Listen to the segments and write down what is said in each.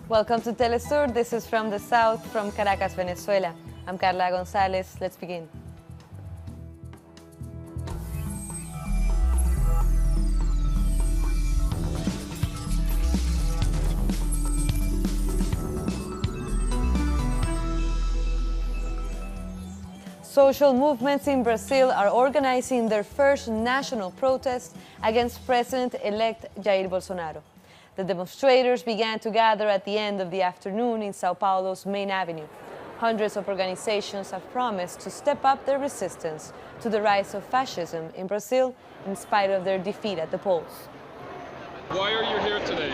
Welcome to Telesur. This is from the south, from Caracas, Venezuela. I'm Carla Gonzalez. Let's begin. Social movements in Brazil are organizing their first national protest against President-elect Jair Bolsonaro. The demonstrators began to gather at the end of the afternoon in São Paulo's main avenue. Hundreds of organizations have promised to step up their resistance to the rise of fascism in Brazil in spite of their defeat at the polls. Why are you here today?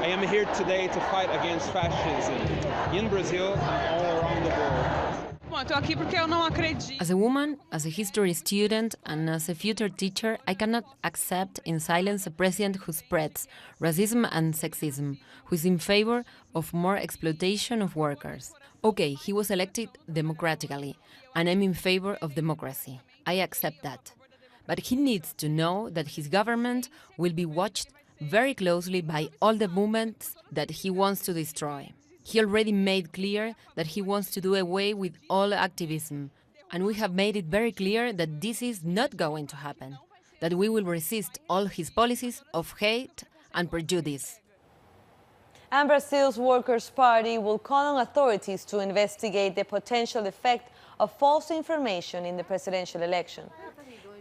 I am here today to fight against fascism in Brazil and all around the world. As a woman, as a history student, and as a future teacher, I cannot accept in silence a president who spreads racism and sexism, who is in favor of more exploitation of workers. Okay, he was elected democratically, and I'm in favor of democracy. I accept that. But he needs to know that his government will be watched very closely by all the movements that he wants to destroy. He already made clear that he wants to do away with all activism, and we have made it very clear that this is not going to happen, that we will resist all his policies of hate and prejudice. And Brazil's Workers' Party will call on authorities to investigate the potential effect of false information in the presidential election.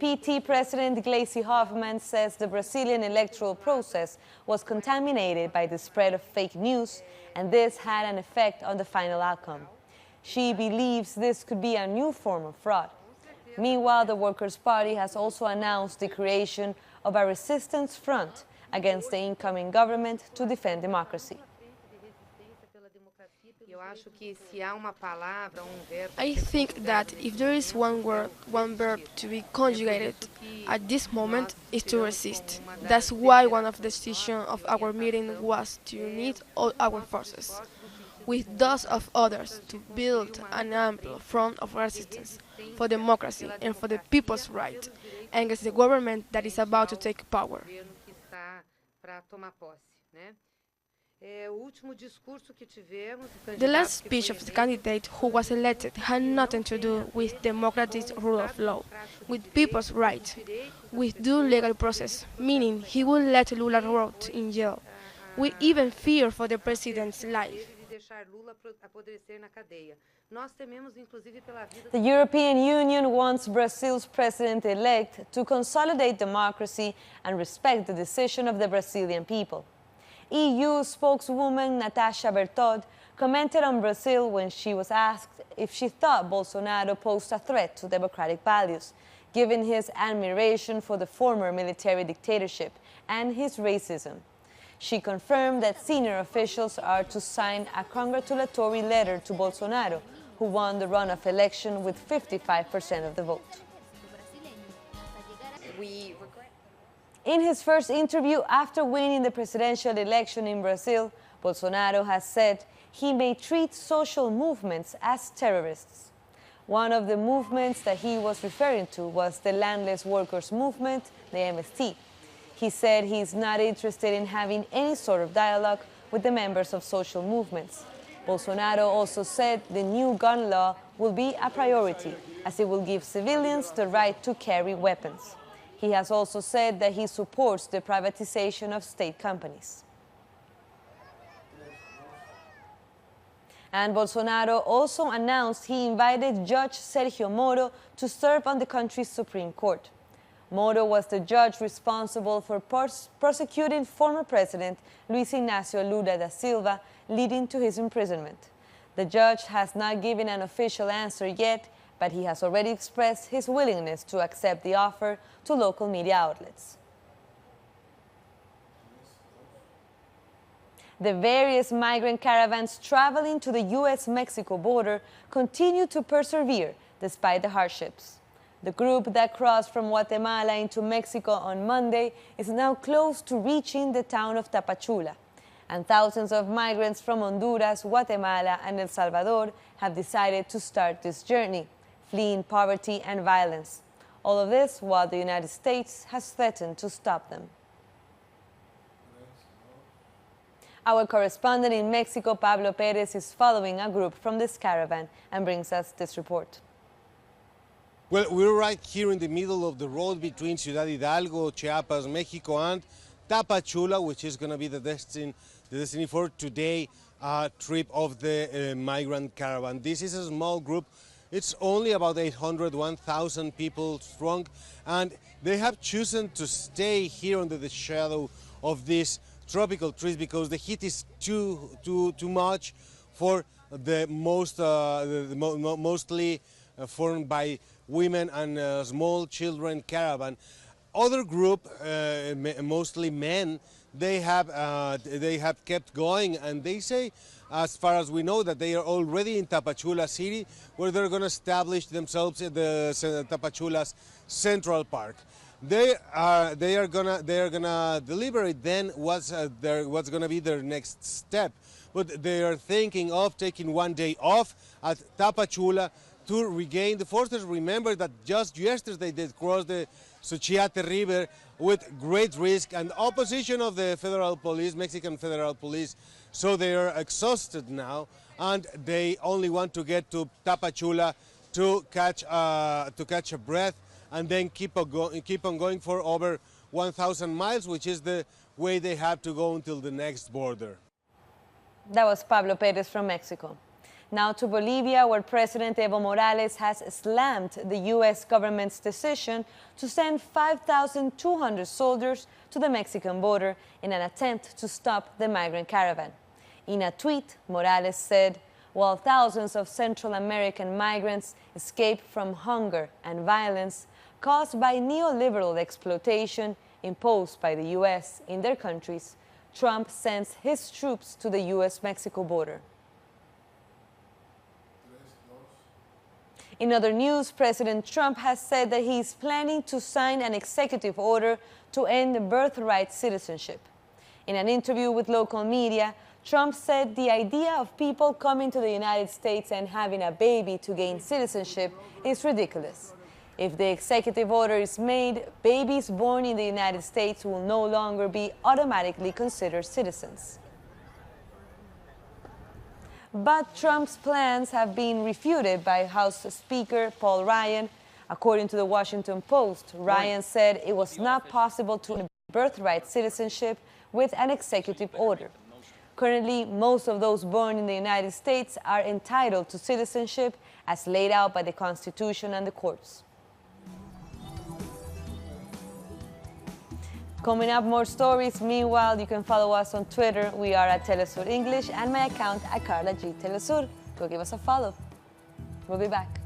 PT President Gleisi Hoffmann says the Brazilian electoral process was contaminated by the spread of fake news, and this had an effect on the final outcome. She believes this could be a new form of fraud. Meanwhile, the Workers' Party has also announced the creation of a resistance front against the incoming government to defend democracy. I think that if there is one word, one verb to be conjugated at this moment is to resist. That's why one of the decisions of our meeting was to unite all our forces with those of others to build an ample front of resistance for democracy and for the people's right against the government that is about to take power. The last speech of the candidate who was elected had nothing to do with democratic rule of law, with people's rights, with due legal process, meaning he will let Lula rot in jail. We even fear for the president's life. The European Union wants Brazil's president-elect to consolidate democracy and respect the decision of the Brazilian people. EU spokeswoman Natasha Bertod commented on Brazil when she was asked if she thought Bolsonaro posed a threat to democratic values, given his admiration for the former military dictatorship and his racism. She confirmed that senior officials are to sign a congratulatory letter to Bolsonaro, who won the runoff election with 55% of the vote. In his first interview after winning the presidential election in Brazil, Bolsonaro has said he may treat social movements as terrorists. One of the movements that he was referring to was the landless workers movement, the MST. He said he's not interested in having any sort of dialogue with the members of social movements. Bolsonaro also said the new gun law will be a priority, as it will give civilians the right to carry weapons. He has also said that he supports the privatization of state companies. And Bolsonaro also announced he invited Judge Sergio Moro to serve on the country's Supreme Court. Moro was the judge responsible for prosecuting former President Luis Ignacio Lula da Silva, leading to his imprisonment. The judge has not given an official answer yet, but he has already expressed his willingness to accept the offer to local media outlets. The various migrant caravans traveling to the U.S.-Mexico border continue to persevere despite the hardships. The group that crossed from Guatemala into Mexico on Monday is now close to reaching the town of Tapachula, and thousands of migrants from Honduras, Guatemala, and El Salvador have decided to start this journey, fleeing poverty and violence. All of this while the United States has threatened to stop them. Our correspondent in Mexico, Pablo Perez, is following a group from this caravan and brings us this report. Well, we're right here in the middle of the road between Ciudad Hidalgo, Chiapas, Mexico, and Tapachula, which is going to be the destiny for today trip of the migrant caravan. This is a small group. It's only about 800, 1,000 people strong, and they have chosen to stay here under the shadow of these tropical trees because the heat is too much for the mostly formed by women and small children caravan. Other group, mostly men, they have kept going, and they say, as far as we know, that they are already in Tapachula city, where they're going to establish themselves in the Tapachula's Central Park. They are gonna deliberate then what's gonna be their next step. But they are thinking of taking one day off at Tapachula to regain the forces. Remember that just yesterday they crossed the Suchiate River with great risk and opposition of the federal police, Mexican federal police. So they are exhausted now, and they only want to get to Tapachula to catch a breath, and then keep on going for over 1,000 miles, which is the way they have to go until the next border. That was Pablo Perez from Mexico. Now to Bolivia, where President Evo Morales has slammed the U.S. government's decision to send 5,200 soldiers to the Mexican border in an attempt to stop the migrant caravan. In a tweet, Morales said, while thousands of Central American migrants escape from hunger and violence caused by neoliberal exploitation imposed by the U.S. in their countries, Trump sends his troops to the U.S.-Mexico border. In other news, President Trump has said that he is planning to sign an executive order to end birthright citizenship. In an interview with local media, Trump said the idea of people coming to the United States and having a baby to gain citizenship is ridiculous. If the executive order is made, babies born in the United States will no longer be automatically considered citizens. But Trump's plans have been refuted by House Speaker Paul Ryan. According to the Washington Post, Ryan said it was not possible to end birthright citizenship with an executive order. Currently, most of those born in the United States are entitled to citizenship as laid out by the Constitution and the courts. Coming up, more stories. Meanwhile, you can follow us on Twitter. We are at Telesur English, and my account at Carla G. Telesur. Go give us a follow. We'll be back.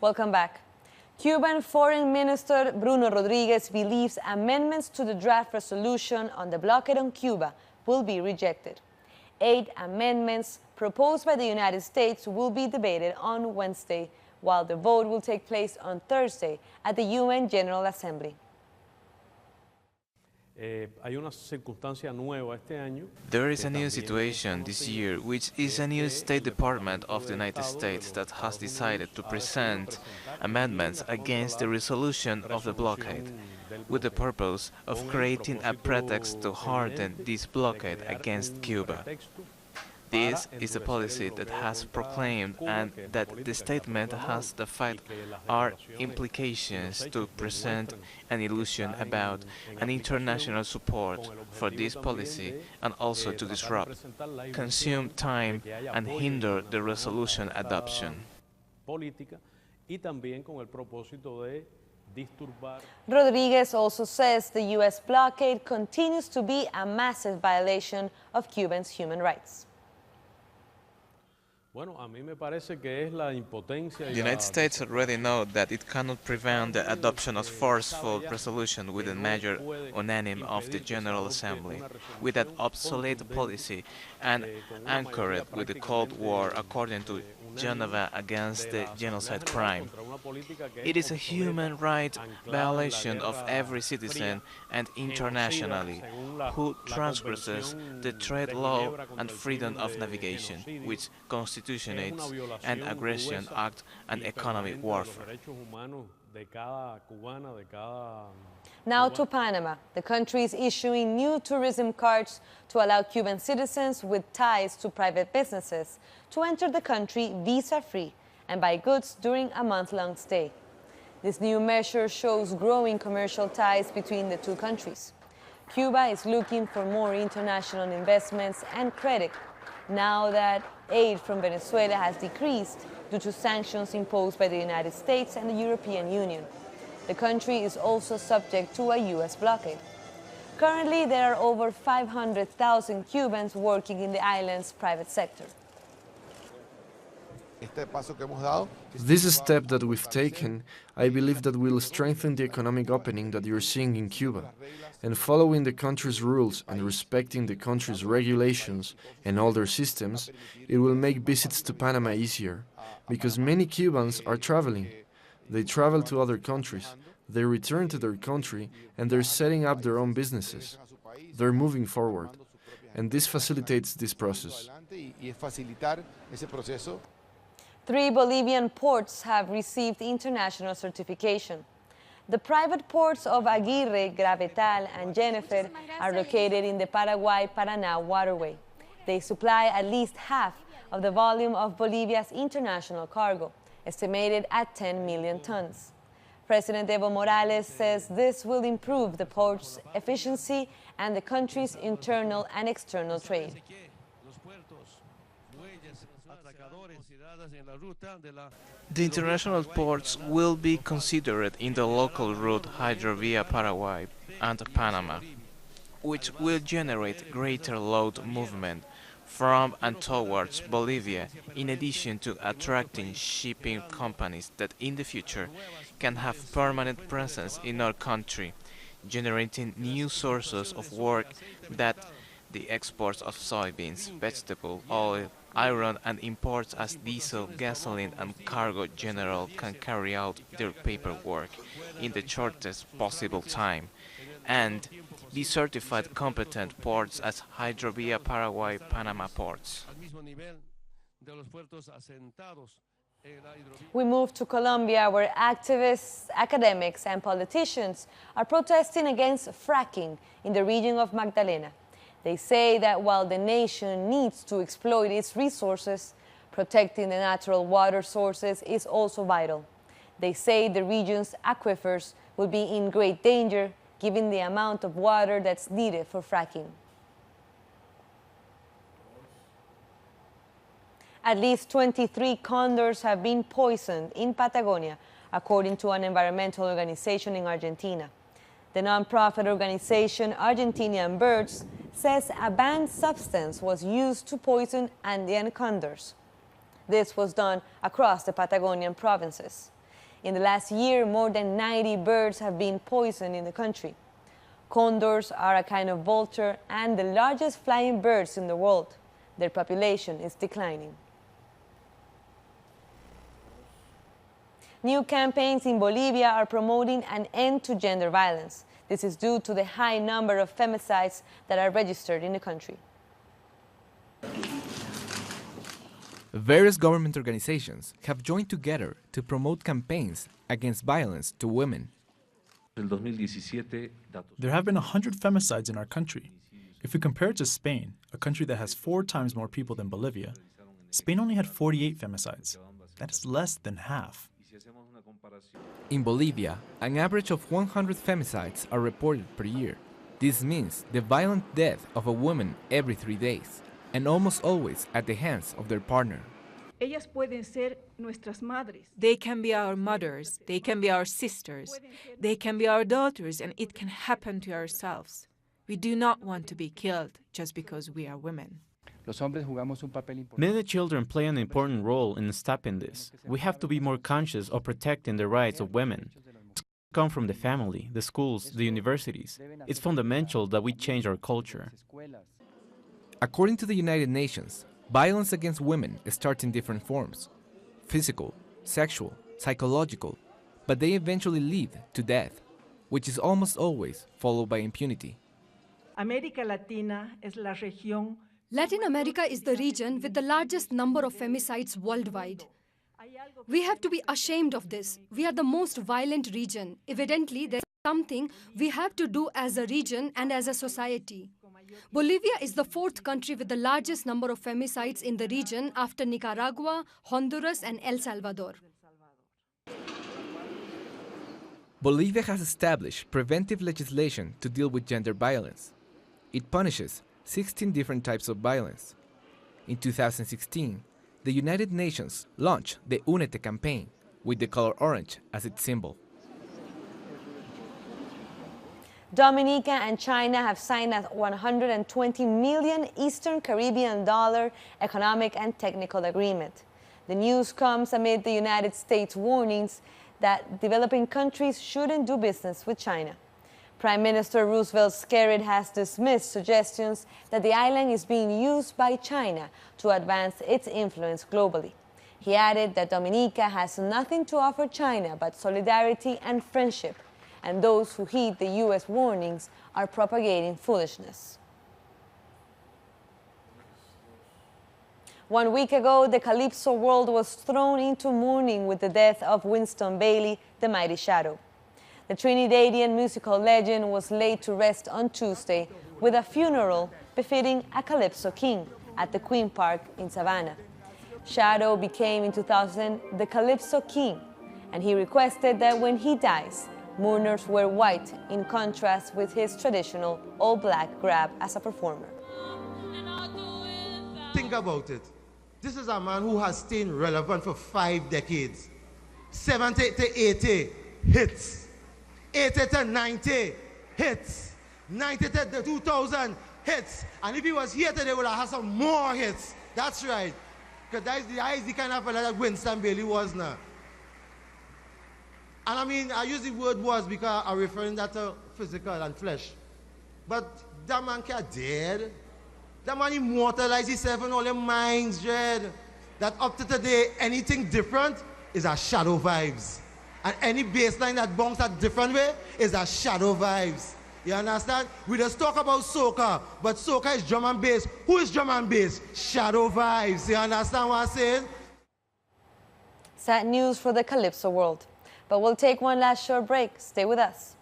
Welcome back. Cuban Foreign Minister Bruno Rodriguez believes amendments to the draft resolution on the blockade on Cuba will be rejected. 8 amendments proposed by the United States will be debated on Wednesday, while the vote will take place on Thursday at the UN General Assembly. There is a new situation this year, which is a new State Department of the United States that has decided to present amendments against the resolution of the blockade, with the purpose of creating a pretext to harden this blockade against Cuba. This is a policy that has proclaimed and that the statement has the fact are implications to present an illusion about an international support for this policy and also to disrupt, consume time and hinder the resolution adoption. Rodriguez also says the U.S. blockade continues to be a massive violation of Cubans' human rights. The United States already know that it cannot prevent the adoption of forceful resolution with a major unanimity of the General Assembly, with an obsolete policy and anchored with the Cold War according to Geneva against the genocide crime. It is a human right violation of every citizen and internationally who transgresses the trade law and freedom of navigation, which constitutes an aggression act and economic warfare. Now to Panama. The country is issuing new tourism cards to allow Cuban citizens with ties to private businesses to enter the country visa-free and buy goods during a month-long stay. This new measure shows growing commercial ties between the two countries. Cuba is looking for more international investments and credit now that aid from Venezuela has decreased due to sanctions imposed by the United States and the European Union. The country is also subject to a U.S. blockade. Currently, there are over 500,000 Cubans working in the island's private sector. This step that we've taken, I believe that will strengthen the economic opening that you're seeing in Cuba. And following the country's rules and respecting the country's regulations and all their systems, it will make visits to Panama easier, because many Cubans are traveling. They travel to other countries, they return to their country, and they're setting up their own businesses. They're moving forward, and this facilitates this process. 3 Bolivian ports have received international certification. The private ports of Aguirre, Gravetal, and Jennifer are located in the Paraguay-Paraná waterway. They supply at least half of the volume of Bolivia's international cargo, estimated at 10 million tons. President Evo Morales says this will improve the port's efficiency and the country's internal and external trade. The international ports will be considered in the local route Hydrovia Paraguay and Panama, which will generate greater load movement from and towards Bolivia, in addition to attracting shipping companies that in the future can have permanent presence in our country, generating new sources of work that the exports of soybeans, vegetable oil, iron and imports as diesel, gasoline and cargo general can carry out their paperwork in the shortest possible time and be certified competent ports as Hydrovia Paraguay Panama ports. We move to Colombia, where activists, academics and politicians are protesting against fracking in the region of Magdalena. They say that while the nation needs to exploit its resources, protecting the natural water sources is also vital. They say the region's aquifers will be in great danger given the amount of water that's needed for fracking. At least 23 condors have been poisoned in Patagonia, according to an environmental organization in Argentina. The non-profit organization Argentinian Birds says a banned substance was used to poison Andean condors. This was done across the Patagonian provinces. In the last year, more than 90 birds have been poisoned in the country. Condors are a kind of vulture and the largest flying birds in the world. Their population is declining. New campaigns in Bolivia are promoting an end to gender violence. This is due to the high number of femicides that are registered in the country. Various government organizations have joined together to promote campaigns against violence to women. There have been 100 femicides in our country. If we compare it to Spain, a country that has 4 times more people than Bolivia, Spain only had 48 femicides. That is less than half. In Bolivia, an average of 100 femicides are reported per year. This means the violent death of a woman every 3 days, and almost always at the hands of their partner. They can be our mothers, they can be our sisters, they can be our daughters, and it can happen to ourselves. We do not want to be killed just because we are women. Men and children play an important role in stopping this. We have to be more conscious of protecting the rights of women. It's come from the family, the schools, the universities. It's fundamental that we change our culture. According to the United Nations, violence against women starts in different forms: physical, sexual, psychological, but they eventually lead to death, which is almost always followed by impunity. Latin America is the region with the largest number of femicides worldwide. We have to be ashamed of this. We are the most violent region. Evidently, there's something we have to do as a region and as a society. Bolivia is the 4th country with the largest number of femicides in the region after Nicaragua, Honduras, and El Salvador. Bolivia has established preventive legislation to deal with gender violence. It punishes 16 different types of violence. In 2016, the United Nations launched the Únete campaign with the color orange as its symbol. Dominica and China have signed a $120 million Eastern Caribbean dollar economic and technical agreement. The news comes amid the United States' warnings that developing countries shouldn't do business with China. Prime Minister Roosevelt Skerritt has dismissed suggestions that the island is being used by China to advance its influence globally. He added that Dominica has nothing to offer China but solidarity and friendship, and those who heed the U.S. warnings are propagating foolishness. 1 week ago, the Calypso world was thrown into mourning with the death of Winston Bailey, the Mighty Shadow. The Trinidadian musical legend was laid to rest on Tuesday with a funeral befitting a Calypso king at the Queen Park in Savannah. Shadow became in 2000 the Calypso king, and he requested that when he dies, mourners wear white in contrast with his traditional all-black grab as a performer. Think about it. This is a man who has stayed relevant for 5 decades. 70 to 80 hits. 80 to 90 hits. 90 to 2000 hits. And if he was here today, we would have had some more hits. That's right. Because that is the kind of fella that Winston Bailey was now. And I mean, I use the word was because I'm referring that to physical and flesh. But that man can't dead. That man immortalized himself in all their minds, Jed. That up to today, anything different is a shadow vibes. And any baseline that bounces a different way is a shadow vibes. You understand? We just talk about soca, but soca is drum and bass. Who is drum and bass? Shadow vibes. You understand what I'm saying? Sad news for the Calypso world. But we'll take one last short break. Stay with us.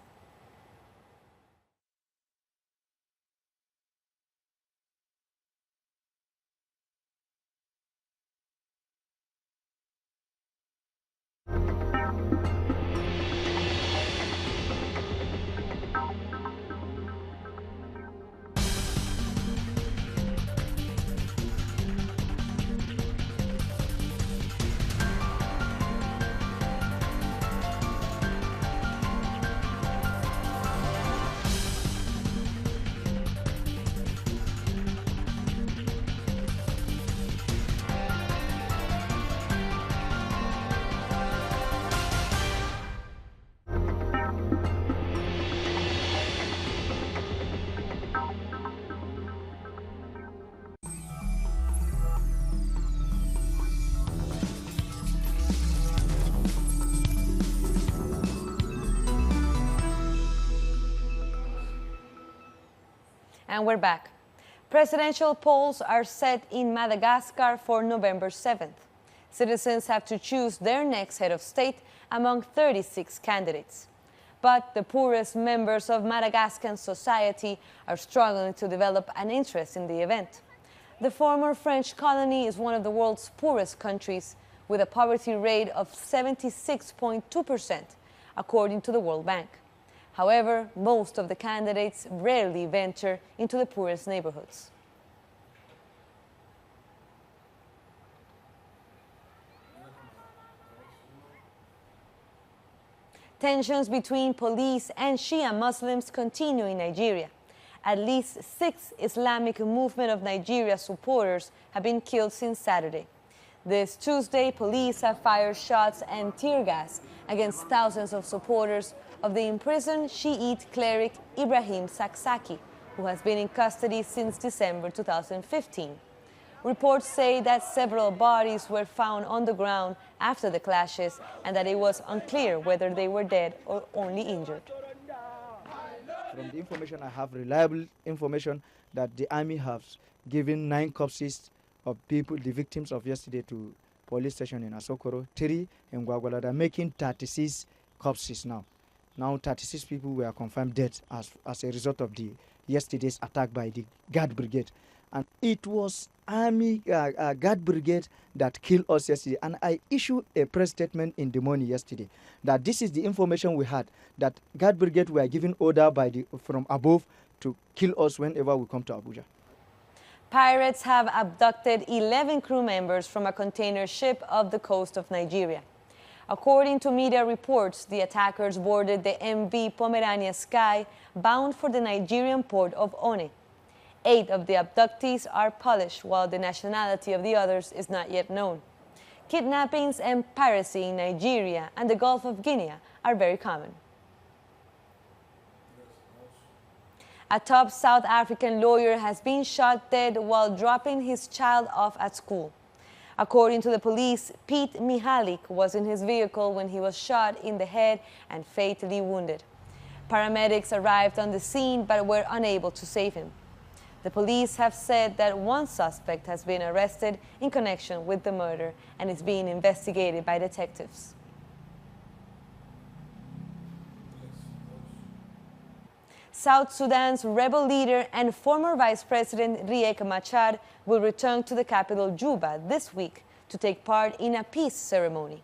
And we're back. Presidential polls are set in Madagascar for November 7th. Citizens have to choose their next head of state among 36 candidates. but the poorest members of Madagascan society are struggling to develop an interest in the event. The former French colony is one of the world's poorest countries, with a poverty rate of 76.2%, according to the World Bank. However, most of the candidates rarely venture into the poorest neighborhoods. Tensions between police and Shia Muslims continue in Nigeria. At least 6 Islamic Movement of Nigeria supporters have been killed since Saturday. This Tuesday, police have fired shots and tear gas against thousands of supporters of the imprisoned Shiite cleric Ibrahim Saksaki, who has been in custody since December 2015. Reports say that several bodies were found on the ground after the clashes and that it was unclear whether they were dead or only injured. From the information I have, reliable information, that the army has given 9 corpses of people, the victims of yesterday, to police station in Asokoro, 3 in Gwagwalada, making 36 corpses now. Now 36 people were confirmed dead as a result of the yesterday's attack by the Guard Brigade. And it was Army Guard Brigade that killed us yesterday. And I issued a press statement in the morning yesterday that this is the information we had, that Guard Brigade were given order from above to kill us whenever we come to Abuja. Pirates have abducted 11 crew members from a container ship off the coast of Nigeria. According to media reports, the attackers boarded the MV Pomerania Sky bound for the Nigerian port of One. 8 of the abductees are Polish, while the nationality of the others is not yet known. Kidnappings and piracy in Nigeria and the Gulf of Guinea are very common. A top South African lawyer has been shot dead while dropping his child off at school. According to the police, Pete Mihalik was in his vehicle when he was shot in the head and fatally wounded. Paramedics arrived on the scene but were unable to save him. The police have said that one suspect has been arrested in connection with the murder and is being investigated by detectives. South Sudan's rebel leader and former Vice President Riek Machar will return to the capital Juba this week to take part in a peace ceremony.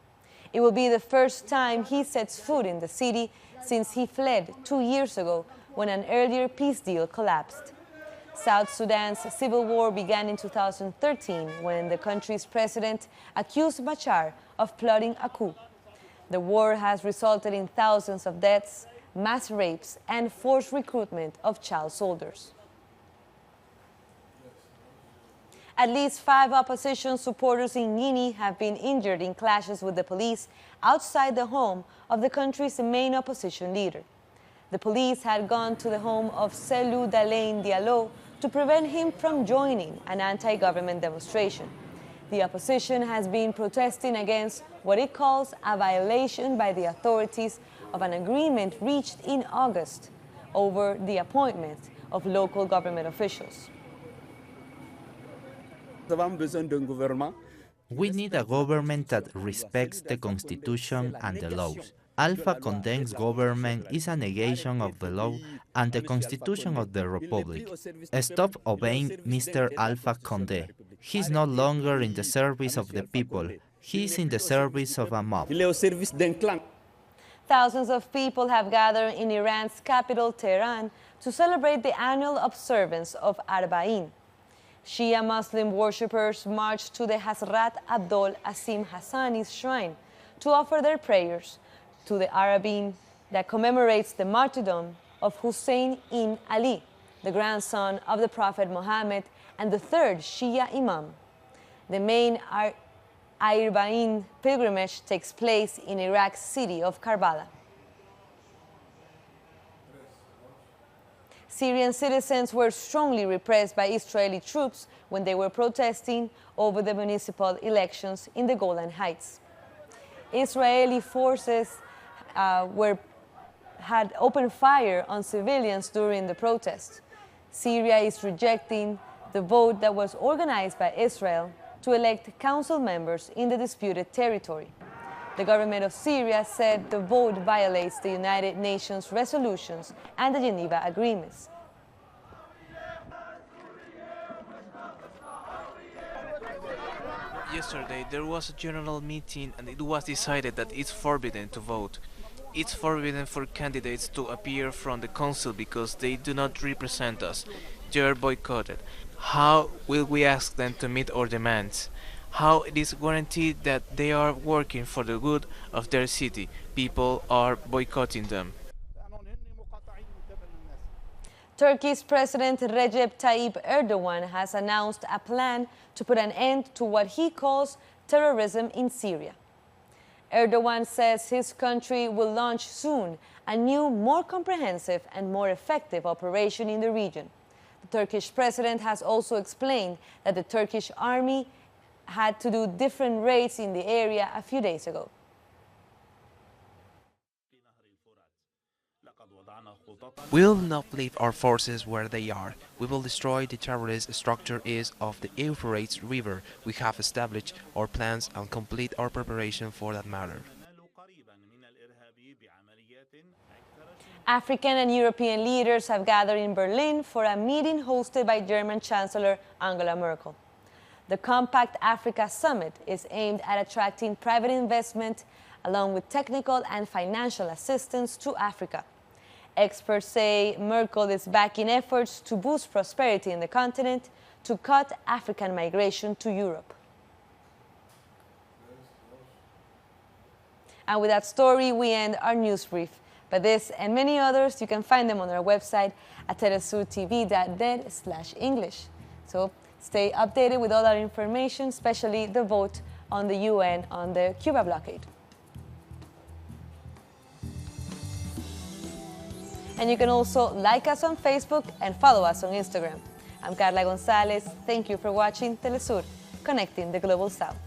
It will be the first time he sets foot in the city since he fled 2 years ago when an earlier peace deal collapsed. South Sudan's civil war began in 2013 when the country's president accused Machar of plotting a coup. The war has resulted in thousands of deaths, mass rapes, and forced recruitment of child soldiers. At least 5 opposition supporters in Guinea have been injured in clashes with the police outside the home of the country's main opposition leader. The police had gone to the home of Cellou Dalein Diallo to prevent him from joining an anti-government demonstration. The opposition has been protesting against what it calls a violation by the authorities of an agreement reached in August over the appointment of local government officials. We need a government that respects the Constitution and the laws. Alpha condemns government is a negation of the law and the Constitution of the Republic. Stop obeying Mr. Alpha Condé. He is no longer in the service of the people. He is in the service of a mob. Thousands of people have gathered in Iran's capital, Tehran, to celebrate the annual observance of Arba'in. Shia Muslim worshippers marched to the Hazrat Abdul Asim Hassani's shrine to offer their prayers to the Arba'in that commemorates the martyrdom of Hussein ibn Ali, the grandson of the Prophet Muhammad and the 3rd Shia Imam. The main Arba'in pilgrimage takes place in Iraq's city of Karbala. Syrian citizens were strongly repressed by Israeli troops when they were protesting over the municipal elections in the Golan Heights. Israeli forces had opened fire on civilians during the protest. Syria is rejecting the vote that was organized by Israel to elect council members in the disputed territory. The government of Syria said the vote violates the United Nations resolutions and the Geneva agreements. Yesterday there was a general meeting and it was decided that it's forbidden to vote. It's forbidden for candidates to appear from the council because they do not represent us. They are boycotted. How will we ask them to meet our demands? How it is guaranteed that they are working for the good of their city? People are boycotting them. Turkey's President Recep Tayyip Erdogan has announced a plan to put an end to what he calls terrorism in Syria. Erdogan says his country will launch soon a new, more comprehensive and more effective operation in the region. The Turkish president has also explained that the Turkish army had to do different raids in the area a few days ago. We will not leave our forces where they are. We will destroy the terrorist structure east of the Euphrates River. We have established our plans and complete our preparation for that matter. African and European leaders have gathered in Berlin for a meeting hosted by German Chancellor Angela Merkel. The Compact Africa Summit is aimed at attracting private investment along with technical and financial assistance to Africa. Experts say Merkel is backing efforts to boost prosperity in the continent to cut African migration to Europe. And with that story, we end our news brief. But this and many others, you can find them on our website at telesurtv.net/English. So stay updated with all our information, especially the vote on the UN on the Cuba blockade. And you can also like us on Facebook and follow us on Instagram. I'm Carla Gonzalez. Thank you for watching Telesur, connecting the Global South.